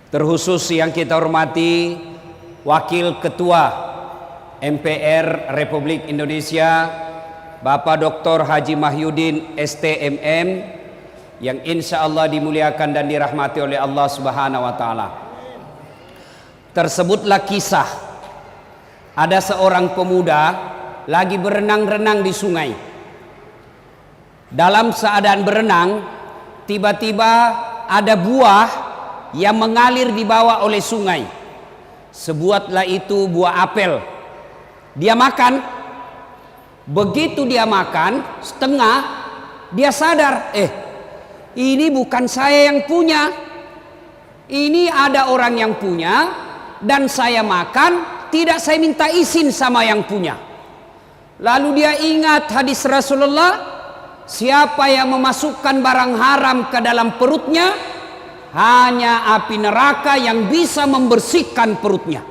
Terkhusus yang kita hormati Wakil Ketua MPR Republik Indonesia Bapak Dr. Haji Mahyudin STMM, yang insya Allah dimuliakan dan dirahmati oleh Allah Subhanahu wa Ta'ala. Tersebutlah kisah ada seorang pemuda lagi berenang-renang di sungai. Dalam keadaan berenang, tiba-tiba ada buah yang mengalir dibawa oleh sungai. Sebuatlah itu buah apel. Dia makan. Begitu dia makan setengah, dia sadar, ini bukan saya yang punya, ini ada orang yang punya, dan saya makan, tidak saya minta izin sama yang punya. Lalu dia ingat hadis Rasulullah, siapa yang memasukkan barang haram ke dalam perutnya, hanya api neraka yang bisa membersihkan perutnya.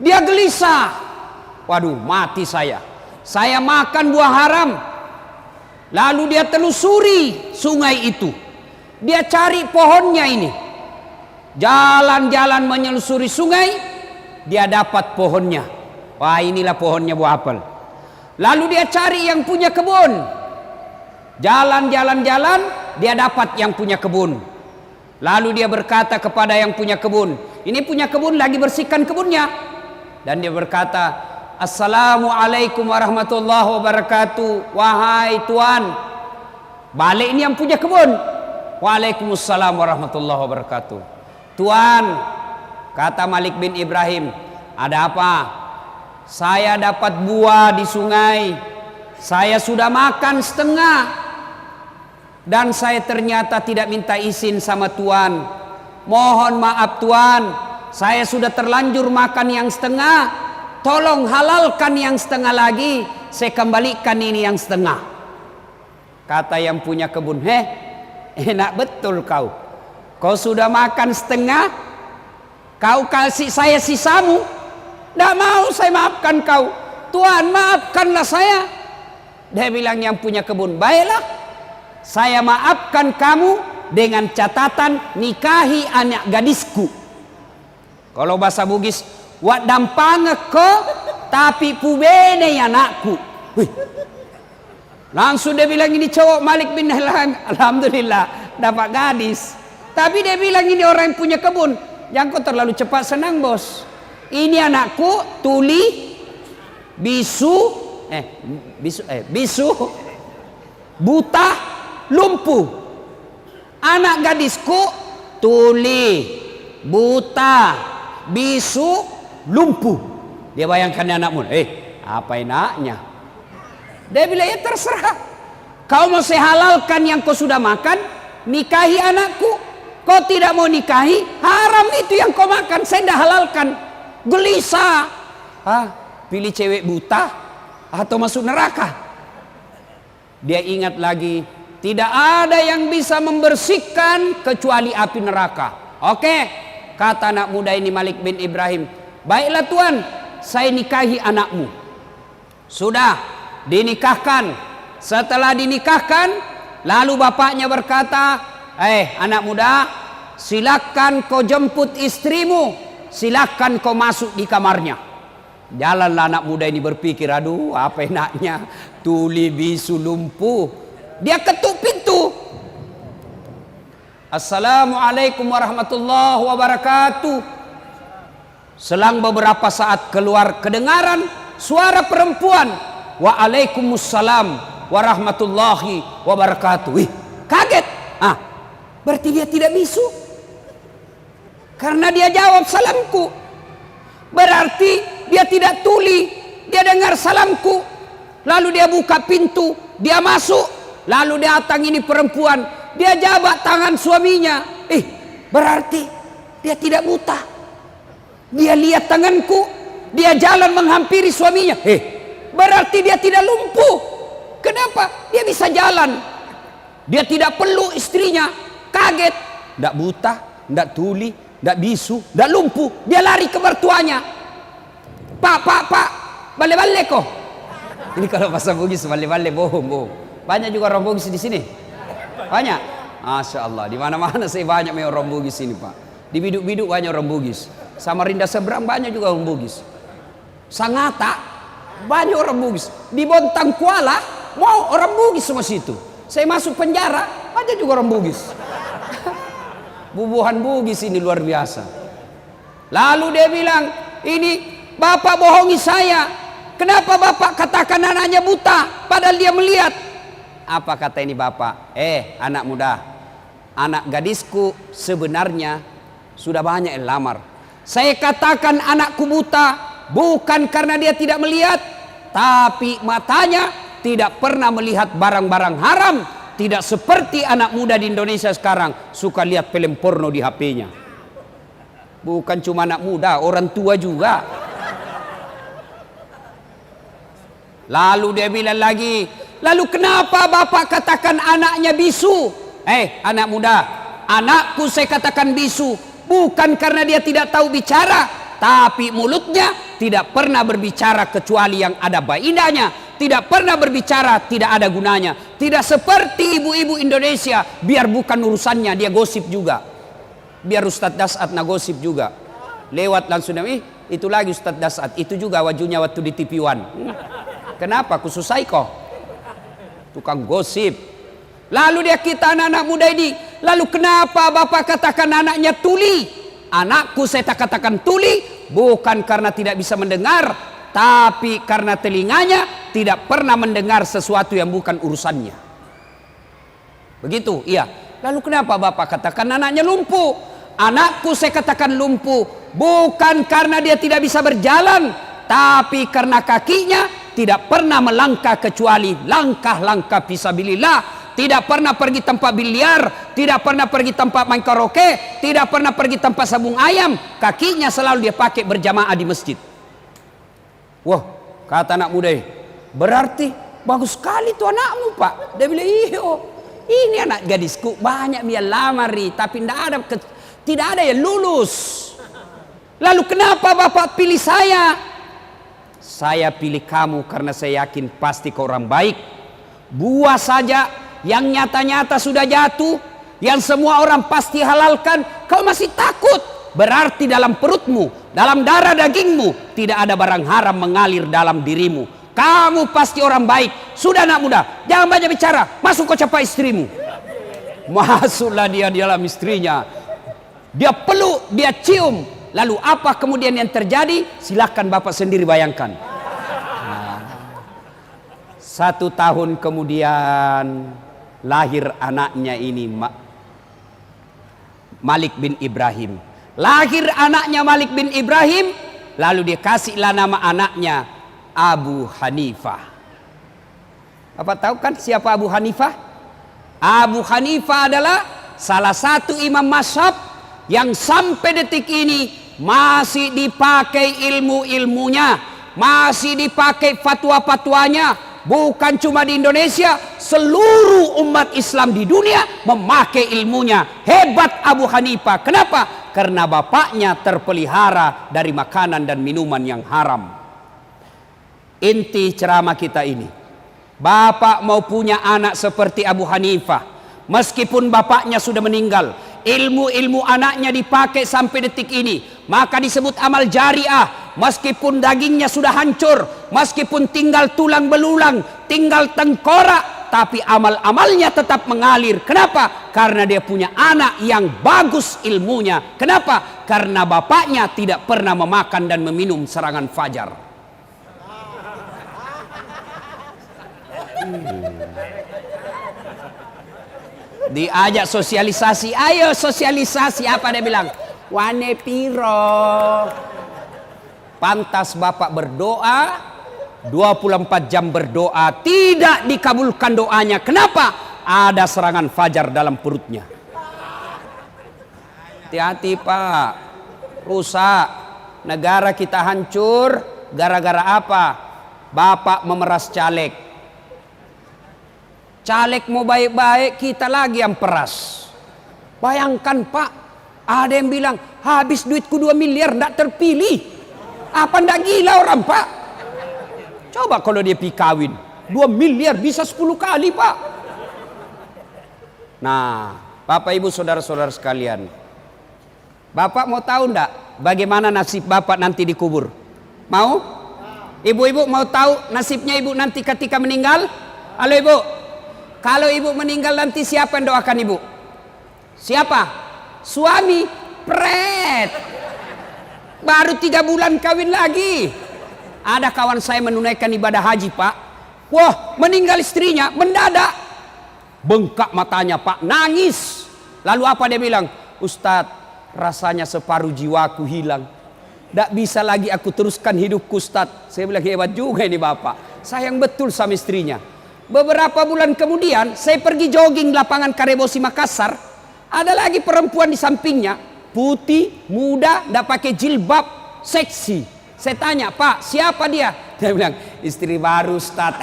Dia gelisah, waduh mati saya makan buah haram. Lalu dia telusuri sungai itu, dia cari pohonnya ini, jalan-jalan menyelusuri sungai, dia dapat pohonnya. Wah, inilah pohonnya buah apel. Lalu dia cari yang punya kebun, jalan-jalan dia dapat yang punya kebun. Lalu dia berkata kepada yang punya kebun, ini punya kebun lagi bersihkan kebunnya, dan dia berkata, Assalamualaikum warahmatullahi wabarakatuh. Wahai tuan. Balik ini yang punya kebun, Waalaikumsalam warahmatullahi wabarakatuh. Tuan, kata Malik bin Ibrahim, ada apa? Saya dapat buah di sungai, saya sudah makan setengah, dan saya ternyata tidak minta izin sama tuan. Mohon maaf tuan, saya sudah terlanjur makan yang setengah, tolong halalkan yang setengah lagi, saya kembalikan ini yang setengah. Kata yang punya kebun, enak betul kau sudah makan setengah, kau kasih saya sisamu. Tidak mau saya maafkan kau, tuan maafkanlah saya. Dia bilang yang punya kebun, baiklah, saya maafkan kamu dengan catatan nikahi anak gadisku. Kalau bahasa Bugis, wak dampange ko tapi pubene anakku. Langsung dia bilang ini cowok Malik bin Hilal, alhamdulillah dapat gadis. Tapi dia bilang ini orang yang punya kebun, yang kau terlalu cepat senang bos. Ini anakku tuli, bisu, buta, lumpuh. Anak gadisku tuli, buta, bisu, lumpuh. Dia bayangkan anakmu, apa enaknya? Dia bilang ya terserah, kau mau saya halalkan yang kau sudah makan, nikahi anakku. Kau tidak mau nikahi, haram itu yang kau makan, saya tidak halalkan. Gelisah, pilih cewek buta atau masuk neraka? Dia ingat lagi, tidak ada yang bisa membersihkan kecuali api neraka. Oke, kata anak muda ini Malik bin Ibrahim, baiklah tuan, saya nikahi anakmu. Sudah dinikahkan. Setelah dinikahkan, lalu bapaknya berkata, anak muda, silakan kau jemput istrimu, silakan kau masuk di kamarnya. Jalanlah anak muda ini berpikir, aduh apa enaknya, tuli, bisu, lumpuh. Dia ketuk pintu. Assalamualaikum warahmatullahi wabarakatuh. Selang beberapa saat keluar kedengaran suara perempuan. Waalaikumsalam warahmatullahi wabarakatuh. Kaget. Berarti dia tidak bisu. Karena dia jawab salamku. Berarti dia tidak tuli. Dia dengar salamku. Lalu dia buka pintu, dia masuk. Lalu dia datang ini perempuan, dia jabat tangan suaminya. Berarti dia tidak buta. Dia lihat tanganku, dia jalan menghampiri suaminya. Berarti dia tidak lumpuh. Kenapa? Dia bisa jalan. Dia tidak perlu istrinya. Kaget. Tidak buta, tidak tuli, tidak bisu, tidak lumpuh. Dia lari ke mertuanya. Pak, balik-balik kok. Ini kalau bahasa Bugis balik-balik bohong. Banyak juga orang Bugis di sini. Banyak. Masya Allah. Di mana-mana saya banyak orang Bugis ini Pak. Di Biduk-Biduk banyak orang Bugis. Samarinda seberang banyak juga orang Bugis. Sangatta banyak orang Bugis. Di Bontang Kuala mau orang Bugis semua situ. Saya masuk penjara ada juga orang Bugis. Bubuhan Bugis ini luar biasa. Lalu dia bilang, ini bapak bohongi saya. Kenapa bapak katakan anaknya buta padahal dia melihat? Apa kata ini bapak? Anak muda, anak gadisku sebenarnya sudah banyak yang lamar. Saya katakan anakku buta bukan karena dia tidak melihat, tapi matanya tidak pernah melihat barang-barang haram. Tidak seperti anak muda di Indonesia sekarang suka lihat film porno di HP-nya. Bukan cuma anak muda, orang tua juga. Lalu dia bilang lagi, lalu kenapa bapak katakan anaknya bisu? Anak muda, anakku saya katakan bisu bukan karena dia tidak tahu bicara, tapi mulutnya tidak pernah berbicara kecuali yang ada faedahnya, tidak pernah berbicara tidak ada gunanya. Tidak seperti ibu-ibu Indonesia, biar bukan urusannya dia gosip juga. Biar Ustadz Dasat na gosip juga. Lewat langsung, itu lagi Ustadz Dasat, itu juga wajunya waktu di TV One. Kenapa? Khususai kok tukang gosip. Lalu dia kita anak-anak muda ini, lalu kenapa bapak katakan anaknya tuli? Anakku saya tak katakan tuli bukan karena tidak bisa mendengar, tapi karena telinganya tidak pernah mendengar sesuatu yang bukan urusannya. Begitu, iya. Lalu kenapa bapak katakan anaknya lumpuh? Anakku saya katakan lumpuh bukan karena dia tidak bisa berjalan, tapi karena kakinya tidak pernah melangkah kecuali langkah-langkah fisabilillah. Tidak pernah pergi tempat biliar, tidak pernah pergi tempat main karaoke, tidak pernah pergi tempat sabung ayam. Kakinya selalu dia pakai berjamaah di masjid. Wah, kata anak muda, berarti bagus sekali tuh anakmu pak. Dia bilang, iyo, ini anak gadisku banyak dia lamari, tapi tidak ada yang lulus. Lalu kenapa bapak pilih saya? Saya pilih kamu karena saya yakin pasti kau orang baik. Buah saja yang nyata-nyata sudah jatuh, yang semua orang pasti halalkan, kau masih takut. Berarti dalam perutmu, dalam darah dagingmu tidak ada barang haram mengalir dalam dirimu. Kamu pasti orang baik. Sudah anak muda, jangan banyak bicara. Masuk kau capai istrimu. Masuklah dia di dalam istrinya. Dia peluk, dia cium. Lalu apa kemudian yang terjadi? Silakan bapak sendiri bayangkan. 1 tahun kemudian lahir anaknya ini, Malik bin Ibrahim. Lahir anaknya Malik bin Ibrahim, lalu dia kasihlah nama anaknya Abu Hanifah. Apa tahu kan siapa Abu Hanifah? Abu Hanifah adalah salah satu imam mazhab yang sampai detik ini masih dipakai ilmu-ilmunya, masih dipakai fatwa-fatwanya. Bukan cuma di Indonesia, seluruh umat Islam di dunia memakai ilmunya. Hebat Abu Hanifah. Kenapa? Karena bapaknya terpelihara dari makanan dan minuman yang haram. Inti ceramah kita ini, bapak mau punya anak seperti Abu Hanifah, meskipun bapaknya sudah meninggal, ilmu-ilmu anaknya dipakai sampai detik ini, maka disebut amal jariah. Meskipun dagingnya sudah hancur, meskipun tinggal tulang belulang, tinggal tengkorak, tapi amal-amalnya tetap mengalir. Kenapa? Karena dia punya anak yang bagus ilmunya. Kenapa? Karena bapaknya tidak pernah memakan dan meminum serangan fajar. Diajak sosialisasi, ayo sosialisasi. Apa dia bilang? Wane piro. Pantas bapak berdoa 24 jam berdoa, tidak dikabulkan doanya. Kenapa? Ada serangan fajar dalam perutnya. Hati-hati pak, rusak. Negara kita hancur gara-gara apa? Bapak memeras caleg. Caleg mau baik-baik, kita lagi yang peras. Bayangkan pak, ada yang bilang habis duitku 2 miliar tidak terpilih. Apa ndak gila orang pak? Coba kalau dia pergi kawin 2 miliar bisa 10 kali pak. Nah bapak ibu saudara-saudara sekalian, Bapak mau tahu enggak bagaimana nasib bapak nanti dikubur? Mau? Ibu-ibu mau tahu nasibnya ibu nanti ketika meninggal? Halo ibu, kalau ibu meninggal nanti siapa yang doakan ibu? Siapa? Suami. Pret. Baru 3 bulan kawin lagi. Ada kawan saya menunaikan ibadah haji pak. Wah, meninggal istrinya mendadak. Bengkak matanya pak, nangis. Lalu apa dia bilang? Ustadz, rasanya separuh jiwaku hilang. Tidak bisa lagi aku teruskan hidupku Ustadz. Saya bilang hebat juga ini bapak. Sayang betul sama istrinya. Beberapa bulan kemudian saya pergi jogging lapangan Karebosi Makassar. Ada lagi perempuan di sampingnya. Putih, muda, tidak pakai jilbab, seksi. Saya tanya, Pak siapa dia? Dia bilang istri baru Ustadz.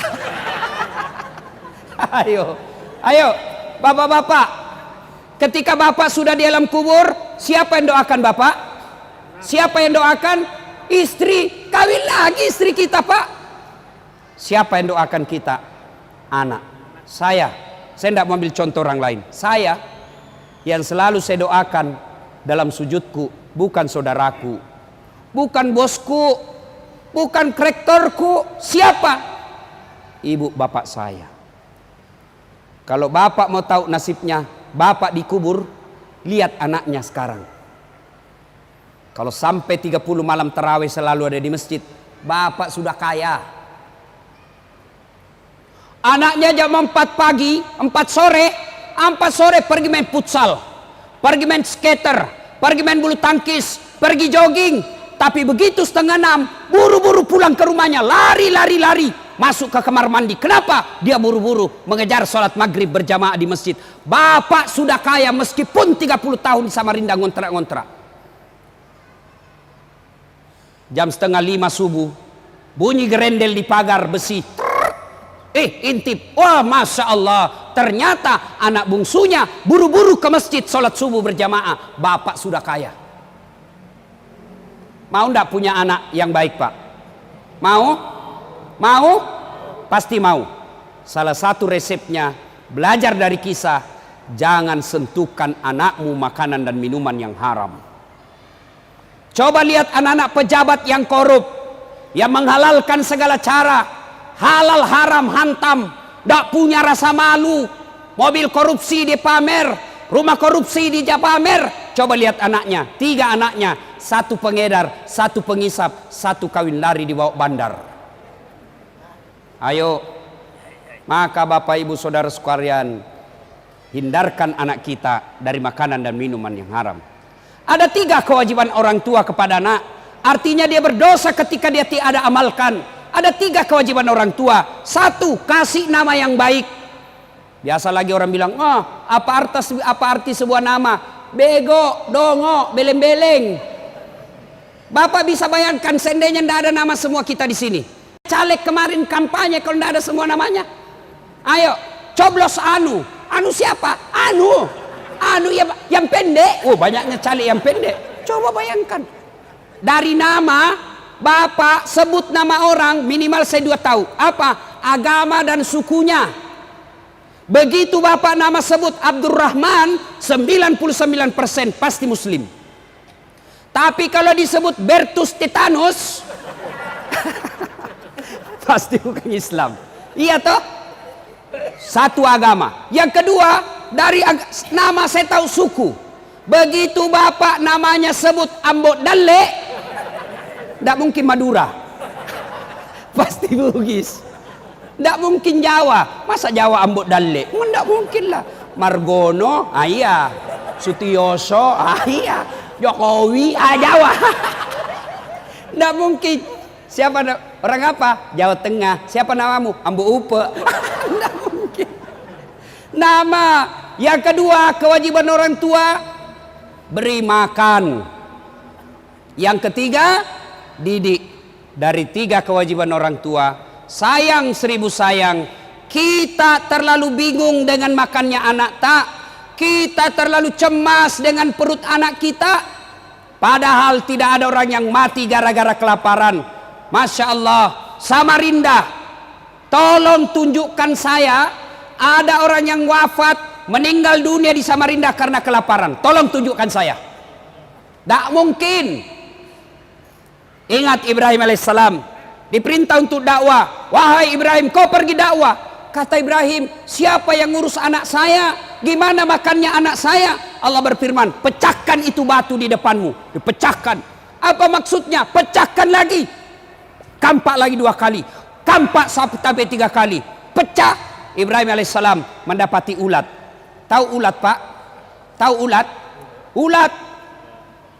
Ayo bapak-bapak. Ketika bapak sudah di alam kubur, siapa yang doakan bapak? Siapa yang doakan? Istri. Kawin lagi istri kita pak. Siapa yang doakan kita? Anak. Saya tidak mau ambil contoh orang lain. Saya yang selalu saya doakan dalam sujudku, bukan saudaraku, bukan bosku, bukan rektorku. Siapa? Ibu bapak saya. Kalau bapak mau tahu nasibnya, bapak dikubur, lihat anaknya sekarang. Kalau sampai 30 malam tarawih selalu ada di masjid, bapak sudah kaya. Anaknya jam 4 pagi, 4 sore pergi main futsal, pergi main skater, pergi main bulu tangkis, pergi jogging. Tapi begitu 5:30, buru-buru pulang ke rumahnya, lari, masuk ke kamar mandi. Kenapa? Dia buru-buru mengejar sholat maghrib berjamaah di masjid. Bapak sudah kaya meskipun 30 tahun di Samarinda ngontrak-ngontrak. Jam 4:30 subuh, bunyi gerendel di pagar besi. Intip, wah masya Allah, ternyata anak bungsunya buru-buru ke masjid sholat subuh berjamaah. Bapak sudah kaya. Mau ndak punya anak yang baik pak? Mau? Mau? Pasti mau. Salah satu resepnya, belajar dari kisah, jangan sentuhkan anakmu makanan dan minuman yang haram. Coba lihat anak-anak pejabat yang korup, yang menghalalkan segala cara, halal haram hantam, tidak punya rasa malu, mobil korupsi dipamer, rumah korupsi dipamer. Coba lihat anaknya, 3 anaknya, 1 pengedar, 1 pengisap, 1 kawin lari di bawah bandar. Ayo, maka bapak ibu saudara sekalian, hindarkan anak kita dari makanan dan minuman yang haram. Ada 3 kewajiban orang tua kepada anak. Artinya dia berdosa ketika dia tidak amalkan. Ada 3 kewajiban orang tua. 1, kasih nama yang baik. Biasa lagi orang bilang, apa arti sebuah nama? Bego, dongo, beleng-beleng. Bapak bisa bayangkan seandainya tidak ada nama semua kita di sini. Caleg kemarin kampanye kalau tidak ada semua namanya. Ayo, coblos Anu. Anu siapa? Anu yang pendek. Banyaknya caleg yang pendek. Coba bayangkan. Dari nama, bapak sebut nama orang minimal saya 2 tahu. Apa? Agama dan sukunya. Begitu bapak nama sebut Abdurrahman, 99% pasti muslim. Tapi kalau disebut Bertus Titanus, pasti bukan Islam. Iya toh? 1 agama. Yang kedua, dari nama saya tahu suku. Begitu bapak namanya sebut Ambok Dalle, tidak mungkin Madura. Pasti Bugis. Tidak mungkin Jawa. Masa Jawa Ambok Dalle? Tidak mungkin lah. Margono, iya. Sutioso, iya. Jokowi, Jawa. Tidak mungkin. Siapa orang apa? Jawa Tengah. Siapa namamu? Ambo Upe. Tidak mungkin. Nama. Yang kedua, kewajiban orang tua, beri makan. Yang ketiga, didik. Dari 3 kewajiban orang tua, sayang 1000 sayang. Kita terlalu bingung dengan makannya anak tak. Kita terlalu cemas dengan perut anak kita. Padahal tidak ada orang yang mati gara-gara kelaparan. Masya Allah, Samarinda, tolong tunjukkan saya ada orang yang wafat meninggal dunia di Samarinda karena kelaparan. Tolong tunjukkan saya. Tidak mungkin. Ingat Ibrahim alaihissalam diperintah untuk dakwah. Wahai Ibrahim, kau pergi dakwah. Kata Ibrahim, siapa yang ngurus anak saya? Gimana makannya anak saya? Allah berfirman, pecahkan itu batu di depanmu. Dipecahkan. Apa maksudnya? Pecahkan lagi. Kampak lagi 2 kali. Kampak sampai 3 kali. Pecah. Ibrahim alaihissalam mendapati ulat. Tahu ulat, Pak? Tahu ulat? Ulat.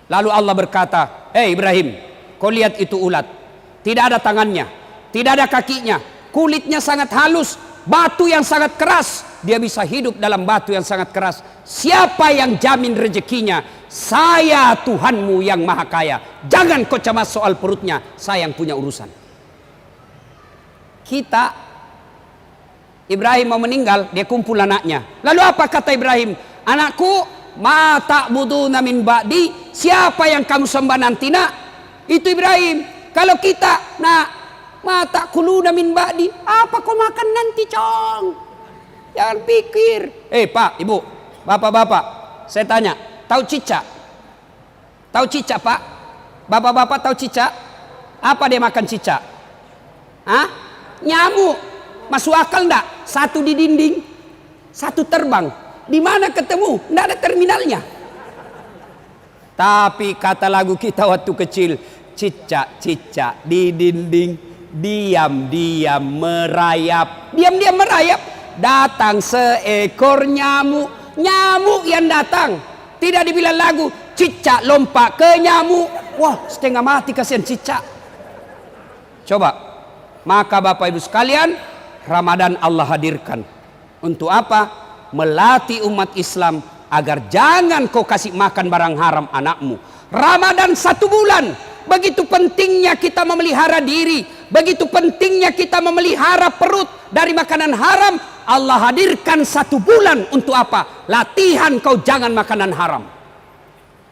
Lalu Allah berkata, Ibrahim, kau lihat itu ulat. Tidak ada tangannya, tidak ada kakinya, kulitnya sangat halus, batu yang sangat keras. Dia bisa hidup dalam batu yang sangat keras. Siapa yang jamin rezekinya? Saya Tuhanmu yang maha kaya. Jangan kau cemas soal perutnya, saya yang punya urusan. Ibrahim mau meninggal, dia kumpul anaknya. Lalu apa kata Ibrahim? Anakku, ma ta'buduna min ba'di, siapa yang kamu sembah nanti nak? Itu Ibrahim. Kalau kita nak, ma ta'kuluna min ba'di, apa kau makan nanti, cong? Jangan pikir. Pak, ibu, bapak-bapak, saya tanya, tahu cicak? Tahu cicak, Pak? Bapak-bapak tahu cicak? Apa dia makan cicak? Nyamuk. Masuk akal enggak? Satu di dinding, satu terbang. Di mana ketemu? Enggak ada terminalnya. Tapi kata lagu kita waktu kecil, cicak-cicak di dinding, diam-diam merayap. Diam-diam merayap. Datang seekor nyamuk. Nyamuk yang datang. Tidak dibilang lagu, cicak lompat ke nyamuk. Wah, setengah mati kasihan cicak. Coba. Maka Bapak Ibu sekalian, Ramadan Allah hadirkan. Untuk apa? Melatih umat Islam agar jangan kau kasih makan barang haram anakmu. Ramadan 1 bulan. Begitu pentingnya kita memelihara diri. Begitu pentingnya kita memelihara perut dari makanan haram. Allah hadirkan 1 bulan untuk apa? Latihan kau jangan makanan haram.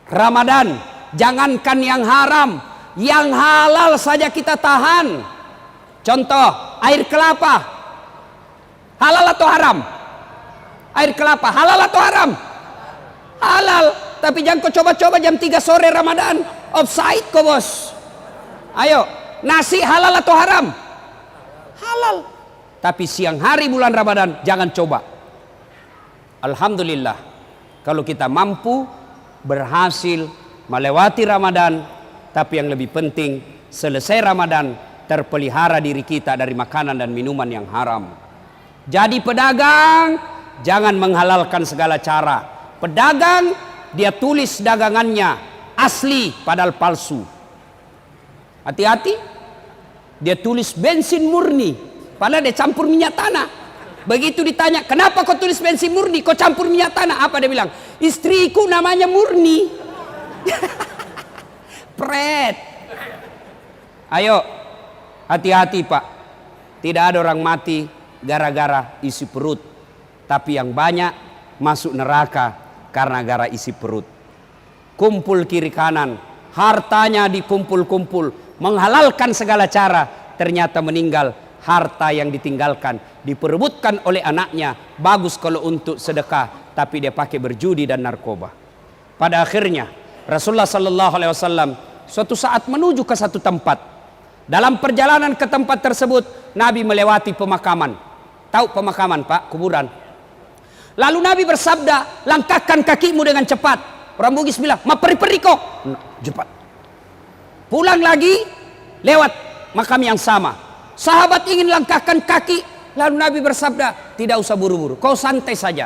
Ramadan, jangankan yang haram, yang halal saja kita tahan. Contoh, air kelapa. Halal atau haram? Air kelapa, halal atau haram? Halal. Tapi jangan kau coba-coba jam 3 sore Ramadan. Offside kau bos. Ayo, nasi halal atau haram? Halal. Tapi siang hari bulan Ramadan jangan coba. Alhamdulillah, kalau kita mampu berhasil melewati Ramadan. Tapi yang lebih penting, selesai Ramadan terpelihara diri kita dari makanan dan minuman yang haram. Jadi pedagang jangan menghalalkan segala cara. Pedagang dia tulis dagangannya asli padahal palsu. Hati-hati. Dia tulis bensin murni padahal dia campur minyak tanah. Begitu ditanya, kenapa kau tulis bensin murni, kau campur minyak tanah? Apa dia bilang? Istriku namanya Murni. Pret. Ayo, hati-hati Pak. Tidak ada orang mati gara-gara isi perut. Tapi yang banyak masuk neraka karena gara isi perut. Kumpul kiri kanan, hartanya dikumpul-kumpul, menghalalkan segala cara, ternyata meninggal. Harta yang ditinggalkan diperebutkan oleh anaknya. Bagus kalau untuk sedekah, tapi dia pakai berjudi dan narkoba. Pada akhirnya Rasulullah sallallahu alaihi wasallam suatu saat menuju ke satu tempat. Dalam perjalanan ke tempat tersebut, Nabi melewati pemakaman. Tahu pemakaman, Pak? Kuburan. Lalu Nabi bersabda, langkahkan kakimu dengan cepat. Orang Bugis bilang, ma peri-peri kok. Cepat. Pulang lagi, lewat makam yang sama. Sahabat ingin langkahkan kaki. Lalu Nabi bersabda, tidak usah buru-buru, kau santai saja.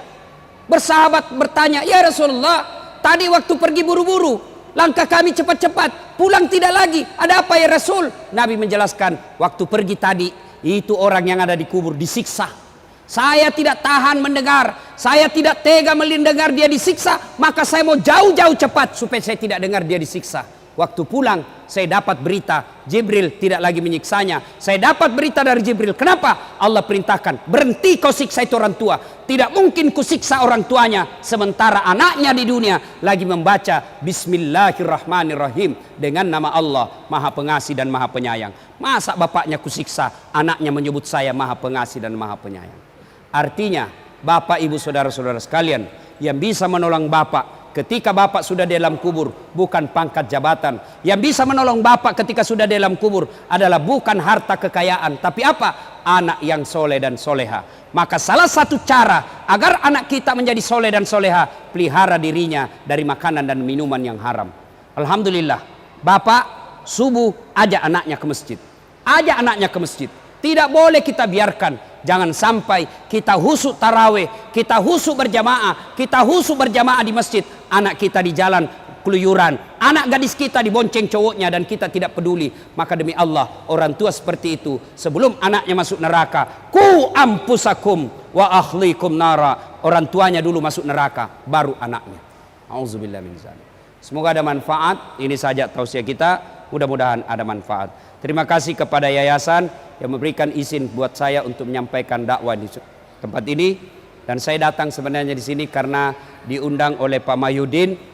Bersahabat bertanya, ya Rasulullah, tadi waktu pergi buru-buru, langkah kami cepat-cepat, pulang tidak lagi. Ada apa ya Rasul? Nabi menjelaskan, waktu pergi tadi, itu orang yang ada di kubur disiksa. Saya tidak tahan mendengar, saya tidak tega mendengar dia disiksa, maka saya mau jauh-jauh cepat supaya saya tidak dengar dia disiksa. Waktu pulang, saya dapat berita Jibril tidak lagi menyiksanya. Saya dapat berita dari Jibril. Kenapa? Allah perintahkan, berhenti kau siksa itu orang tua. Tidak mungkin ku siksa orang tuanya sementara anaknya di dunia lagi membaca Bismillahirrahmanirrahim dengan nama Allah Maha Pengasih dan Maha Penyayang. Masa bapaknya ku siksa, anaknya menyebut saya Maha Pengasih dan Maha Penyayang. Artinya, Bapak, Ibu, Saudara-saudara sekalian, yang bisa menolong Bapak ketika bapak sudah di dalam kubur bukan pangkat jabatan. Yang bisa menolong bapak ketika sudah di dalam kubur adalah bukan harta kekayaan, tapi apa? Anak yang soleh dan soleha. Maka salah satu cara agar anak kita menjadi soleh dan soleha, pelihara dirinya dari makanan dan minuman yang haram. Alhamdulillah, bapak subuh ajak anaknya ke masjid. Ajak anaknya ke masjid. Tidak boleh kita biarkan. Jangan sampai kita husuk tarawih, kita husuk berjamaah, kita husuk berjamaah di masjid, anak kita di jalan keluyuran, anak gadis kita dibonceng cowoknya dan kita tidak peduli. Maka demi Allah, orang tua seperti itu sebelum anaknya masuk neraka, ku ampusakum wa ahlikum nara. Orang tuanya dulu masuk neraka, baru anaknya. Auzubillah min zalik. Semoga ada manfaat. Ini saja tausiah kita, mudah-mudahan ada manfaat. Terima kasih kepada yayasan yang memberikan izin buat saya untuk menyampaikan dakwah di tempat ini. Dan saya datang sebenarnya di sini karena diundang oleh Pak Mahyudin